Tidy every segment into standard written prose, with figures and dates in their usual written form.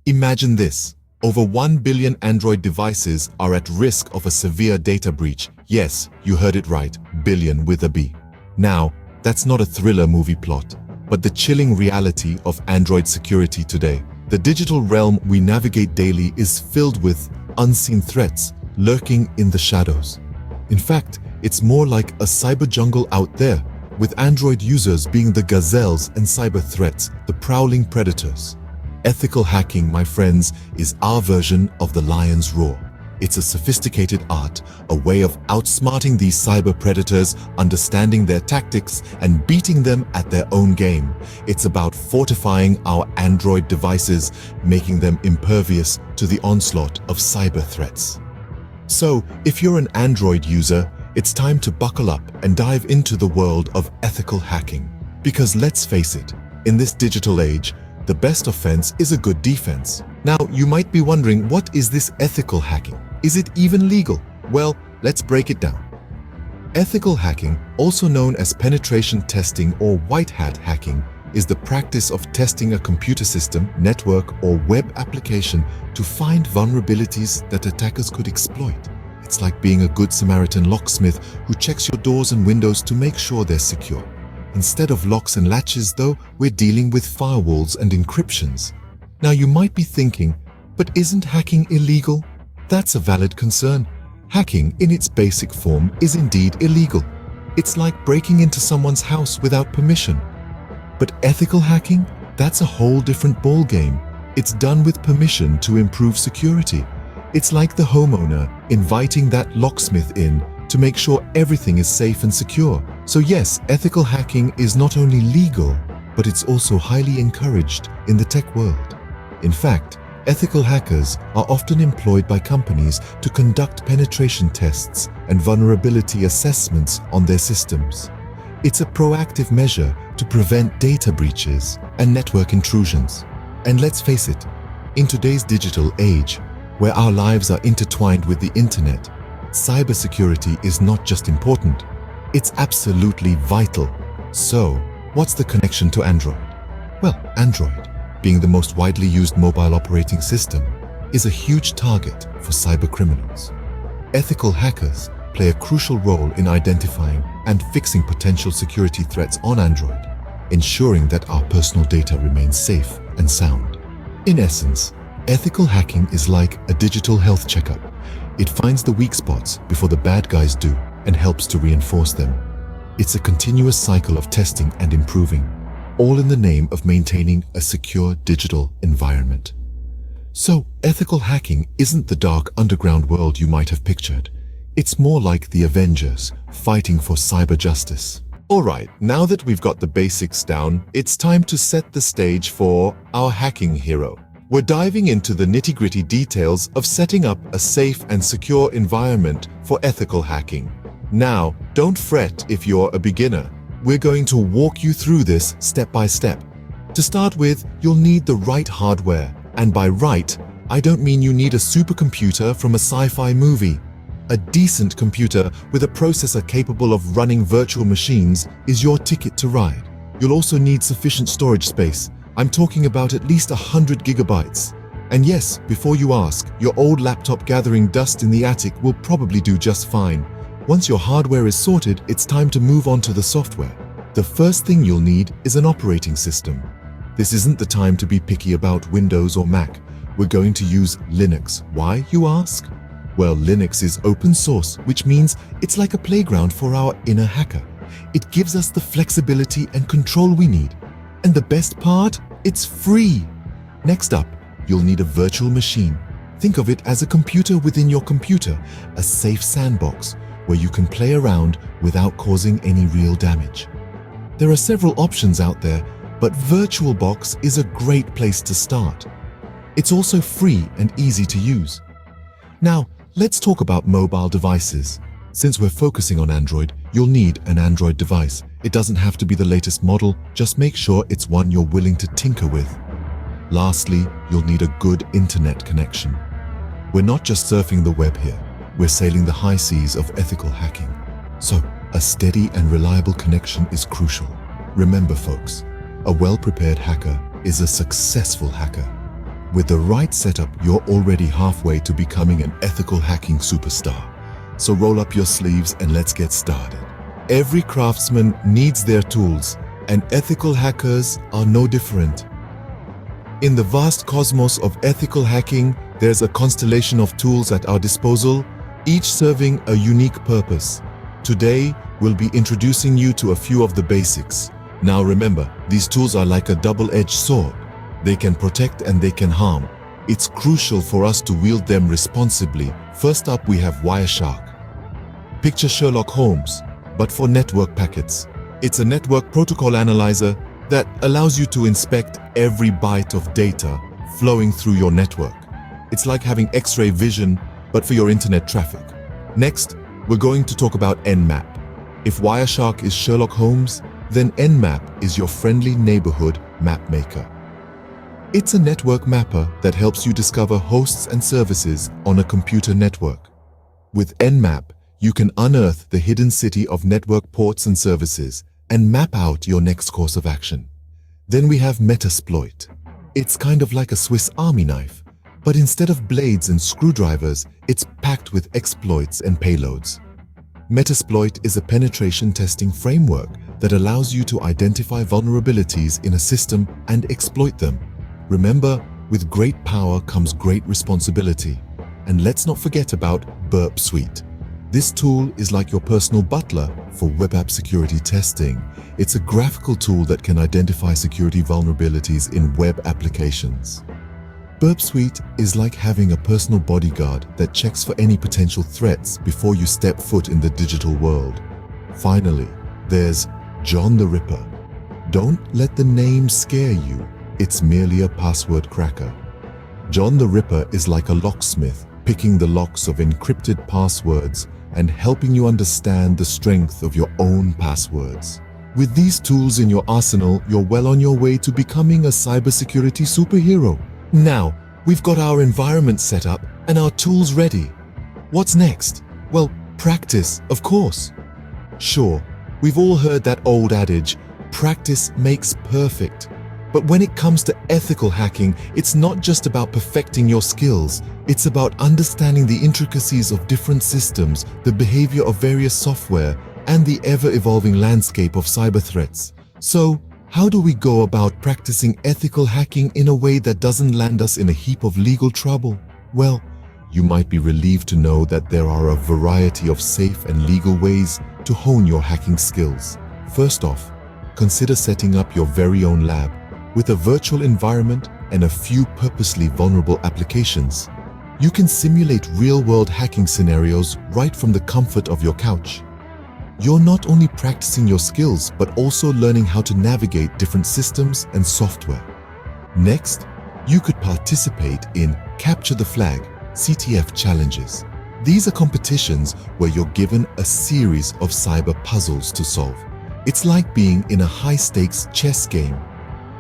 Imagine this. Over 1 billion Android devices are at risk of a severe data breach. Yes, you heard it right, billion with a B. Now, that's not a thriller movie plot, but the chilling reality of Android security today. The digital realm we navigate daily is filled with unseen threats lurking in the shadows. In fact, it's more like a cyber jungle out there, with Android users being the gazelles and cyber threats, the prowling predators. Ethical hacking, my friends, is our version of the lion's roar. It's a sophisticated art, a way of outsmarting these cyber predators, understanding their tactics, and beating them at their own game. It's about fortifying our Android devices, making them impervious to the onslaught of cyber threats. So, if you're an Android user, it's time to buckle up and dive into the world of ethical hacking. Because let's face it, in this digital age, the best offense is a good defense. Now, you might be wondering, what is this ethical hacking? Is it even legal? Well, let's break it down. Ethical hacking, also known as penetration testing or white hat hacking, is the practice of testing a computer system, network, or web application to find vulnerabilities that attackers could exploit. It's like being a good Samaritan locksmith who checks your doors and windows to make sure they're secure. Instead of locks and latches, though, we're dealing with firewalls and encryptions. Now, you might be thinking, but isn't hacking illegal? That's a valid concern. Hacking, in its basic form, is indeed illegal. It's like breaking into someone's house without permission. But ethical hacking? That's a whole different ballgame. It's done with permission to improve security. It's like the homeowner inviting that locksmith in to make sure everything is safe and secure. So yes, ethical hacking is not only legal, but it's also highly encouraged in the tech world. In fact, ethical hackers are often employed by companies to conduct penetration tests and vulnerability assessments on their systems. It's a proactive measure to prevent data breaches and network intrusions. And let's face it, in today's digital age, where our lives are intertwined with the internet, cybersecurity is not just important, it's absolutely vital. So, what's the connection to Android? Well, Android, being the most widely used mobile operating system, is a huge target for cybercriminals. Ethical hackers play a crucial role in identifying and fixing potential security threats on Android, ensuring that our personal data remains safe and sound. In essence, ethical hacking is like a digital health checkup. It finds the weak spots before the bad guys do and helps to reinforce them. It's a continuous cycle of testing and improving, all in the name of maintaining a secure digital environment. So, ethical hacking isn't the dark underground world you might have pictured. It's more like the Avengers fighting for cyber justice. Alright, now that we've got the basics down, it's time to set the stage for our hacking hero. We're diving into the nitty-gritty details of setting up a safe and secure environment for ethical hacking. Now, don't fret if you're a beginner. We're going to walk you through this step by step. To start with, you'll need the right hardware. And by right, I don't mean you need a supercomputer from a sci-fi movie. A decent computer with a processor capable of running virtual machines is your ticket to ride. You'll also need sufficient storage space. I'm talking about at least 100 gigabytes. And yes, before you ask, your old laptop gathering dust in the attic will probably do just fine. Once your hardware is sorted, it's time to move on to the software. The first thing you'll need is an operating system. This isn't the time to be picky about Windows or Mac. We're going to use Linux. Why, you ask? Well, Linux is open source, which means it's like a playground for our inner hacker. It gives us the flexibility and control we need. And the best part? It's free. Next up, you'll need a virtual machine. Think of it as a computer within your computer, a safe sandbox where you can play around without causing any real damage. There are several options out there, but VirtualBox is a great place to start. It's also free and easy to use. Now, let's talk about mobile devices. Since we're focusing on Android, you'll need an Android device. It doesn't have to be the latest model, just make sure it's one you're willing to tinker with. Lastly, you'll need a good internet connection. We're not just surfing the web here, we're sailing the high seas of ethical hacking. So, a steady and reliable connection is crucial. Remember folks, a well-prepared hacker is a successful hacker. With the right setup, you're already halfway to becoming an ethical hacking superstar. So roll up your sleeves and let's get started. Every craftsman needs their tools, and ethical hackers are no different. In the vast cosmos of ethical hacking, there's a constellation of tools at our disposal, each serving a unique purpose. Today, we'll be introducing you to a few of the basics. Now remember, these tools are like a double-edged sword. They can protect and they can harm. It's crucial for us to wield them responsibly. First up, we have Wireshark. Picture Sherlock Holmes, but for network packets. It's a network protocol analyzer that allows you to inspect every byte of data flowing through your network. It's like having X-ray vision, but for your internet traffic. Next, we're going to talk about Nmap. If Wireshark is Sherlock Holmes, then Nmap is your friendly neighborhood map maker. It's a network mapper that helps you discover hosts and services on a computer network. With Nmap, you can unearth the hidden city of network ports and services and map out your next course of action. Then we have Metasploit. It's kind of like a Swiss Army knife, but instead of blades and screwdrivers, it's packed with exploits and payloads. Metasploit is a penetration testing framework that allows you to identify vulnerabilities in a system and exploit them. Remember, with great power comes great responsibility. And let's not forget about Burp Suite. This tool is like your personal butler for web app security testing. It's a graphical tool that can identify security vulnerabilities in web applications. Burp Suite is like having a personal bodyguard that checks for any potential threats before you step foot in the digital world. Finally, there's John the Ripper. Don't let the name scare you. It's merely a password cracker. John the Ripper is like a locksmith, picking the locks of encrypted passwords and helping you understand the strength of your own passwords. With these tools in your arsenal, you're well on your way to becoming a cybersecurity superhero. Now, we've got our environment set up and our tools ready. What's next? Well, practice, of course. Sure, we've all heard that old adage, practice makes perfect. But when it comes to ethical hacking, it's not just about perfecting your skills. It's about understanding the intricacies of different systems, the behavior of various software, and the ever-evolving landscape of cyber threats. So, how do we go about practicing ethical hacking in a way that doesn't land us in a heap of legal trouble? Well, you might be relieved to know that there are a variety of safe and legal ways to hone your hacking skills. First off, consider setting up your very own lab with a virtual environment and a few purposely vulnerable applications. You can simulate real-world hacking scenarios right from the comfort of your couch. You're not only practicing your skills, but also learning how to navigate different systems and software. Next, you could participate in Capture the Flag, CTF challenges. These are competitions where you're given a series of cyber puzzles to solve. It's like being in a high-stakes chess game,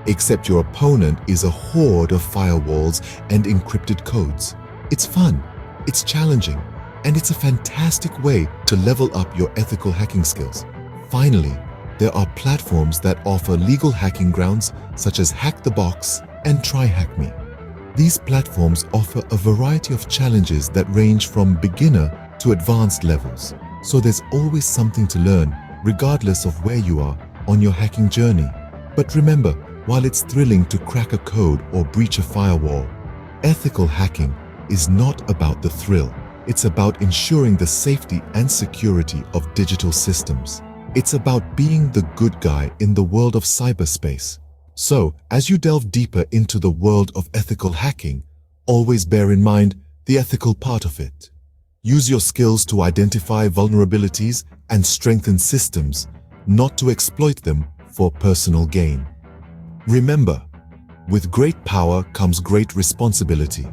except your opponent is a horde of firewalls and encrypted codes. It's fun, it's challenging, and it's a fantastic way to level up your ethical hacking skills. Finally, there are platforms that offer legal hacking grounds such as Hack the Box and TryHackMe. These platforms offer a variety of challenges that range from beginner to advanced levels. So there's always something to learn, regardless of where you are on your hacking journey. But remember, while it's thrilling to crack a code or breach a firewall, ethical hacking is not about the thrill. It's about ensuring the safety and security of digital systems. It's about being the good guy in the world of cyberspace. So, as you delve deeper into the world of ethical hacking, always bear in mind the ethical part of it. Use your skills to identify vulnerabilities and strengthen systems, not to exploit them for personal gain. Remember, with great power comes great responsibility.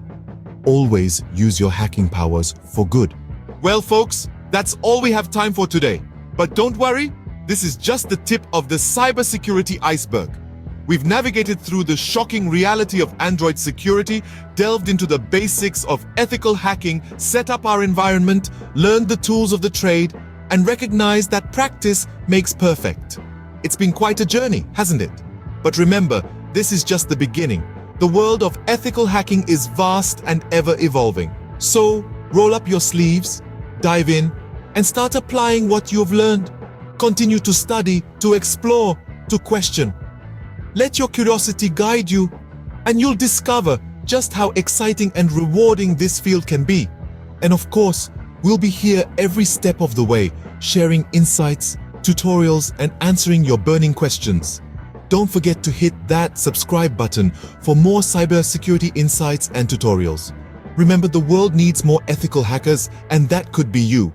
Always use your hacking powers for good. Well, folks, that's all we have time for today. But don't worry, this is just the tip of the cybersecurity iceberg. We've navigated through the shocking reality of Android security, delved into the basics of ethical hacking, set up our environment, learned the tools of the trade, and recognized that practice makes perfect. It's been quite a journey, hasn't it? But remember, this is just the beginning. The world of ethical hacking is vast and ever evolving. So, roll up your sleeves, dive in, and start applying what you've learned. Continue to study, to explore, to question. Let your curiosity guide you, and you'll discover just how exciting and rewarding this field can be. And of course, we'll be here every step of the way, sharing insights, tutorials, and answering your burning questions. Don't forget to hit that subscribe button for more cybersecurity insights and tutorials. Remember, the world needs more ethical hackers, and that could be you.